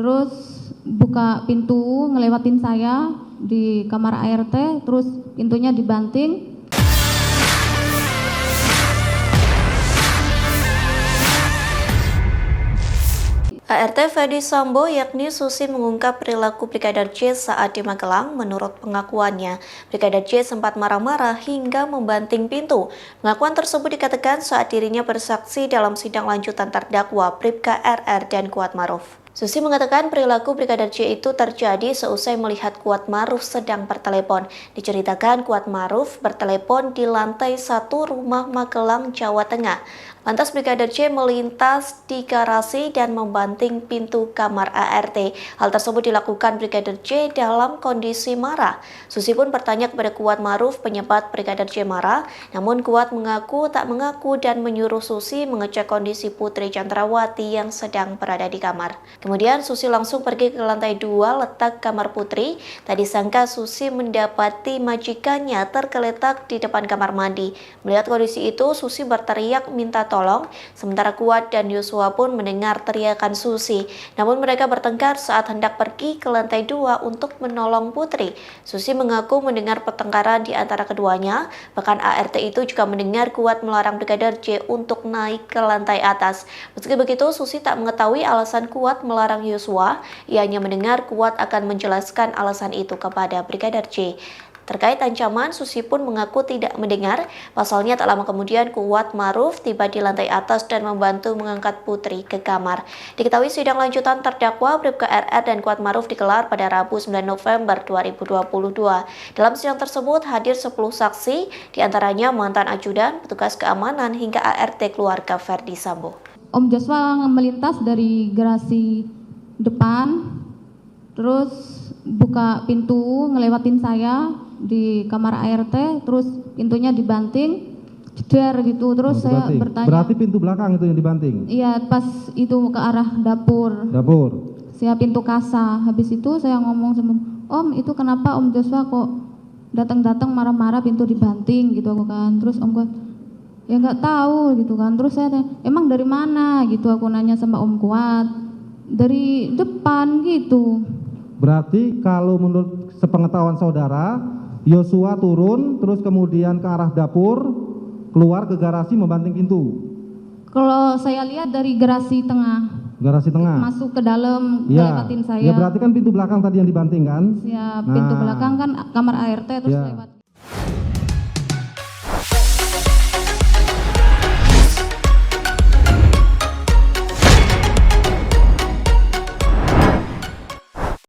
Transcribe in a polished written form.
terus buka pintu ngelewatin saya di kamar ART, terus pintunya dibanting. ART Ferdi Sambo yakni Susi mengungkap perilaku Brigadir J saat di Magelang. Menurut pengakuannya, Brigadir J sempat marah-marah hingga membanting pintu. Pengakuan tersebut dikatakan saat dirinya bersaksi dalam sidang lanjutan terdakwa Bribka RR dan Kuat Maruf. Susi mengatakan perilaku Brigadir J itu terjadi seusai melihat Kuat Maruf sedang bertelepon. Diceritakan Kuat Maruf bertelepon di lantai 1 rumah Magelang, Jawa Tengah. Lantas Brigadir J melintas di garasi dan membanting pintu kamar ART. Hal tersebut dilakukan Brigadir J dalam kondisi marah. Susi pun bertanya kepada Kuat Maruf penyebab Brigadir J marah, namun Kuat mengaku tak mengaku dan menyuruh Susi mengecek kondisi Putri Chandrawati yang sedang berada di kamar. Kemudian Susi langsung pergi ke lantai 2 letak kamar Putri. Tak disangka Susi mendapati majikannya tergeletak di depan kamar mandi. Melihat kondisi itu, Susi berteriak minta tolong, sementara Kuat dan Yosua pun mendengar teriakan Susi. Namun mereka bertengkar saat hendak pergi ke lantai 2 untuk menolong Putri. Susi mengaku mendengar pertengkaran di antara keduanya, bahkan ART itu juga mendengar Kuat melarang Brigadir J untuk naik ke lantai atas. Meski begitu, Susi tak mengetahui alasan Kuat melarang Yosua, ia hanya mendengar Kuat akan menjelaskan alasan itu kepada Brigadir J. Terkait ancaman, Susi pun mengaku tidak mendengar. Pasalnya tak lama kemudian Kuat Maruf tiba di lantai atas dan membantu mengangkat Putri ke kamar. Diketahui sidang lanjutan terdakwa Bribka RR dan Kuat Maruf digelar pada Rabu 9 November 2022. Dalam sidang tersebut hadir 10 saksi, diantaranya mantan ajudan, petugas keamanan hingga ART keluarga Ferdi Sambo. Om Joshua melintas dari garasi depan, terus buka pintu ngelewatin saya di kamar ART, terus pintunya dibanting, jeder gitu. Terus saya bertanya. Berarti pintu belakang itu yang dibanting? Iya, pas itu ke arah dapur. Dapur. Saya pintu kasa. Habis itu saya ngomong sama Om, itu kenapa Om Joshua kok datang-datang marah-marah pintu dibanting gitu aku kan. Terus Om Kuat, ya nggak tahu gitu kan. Terus saya tanya, emang dari mana gitu, aku nanya sama Om Kuat. Dari depan gitu. Berarti kalau menurut sepengetahuan saudara, Yosua turun terus kemudian ke arah dapur, keluar ke garasi membanting pintu. Kalau saya lihat dari garasi tengah. Garasi tengah. Masuk ke dalam Ya, ngelewatin saya. ya berarti kan pintu belakang tadi yang dibanting kan? Ya, pintu belakang kan kamar ART terus ya. lewat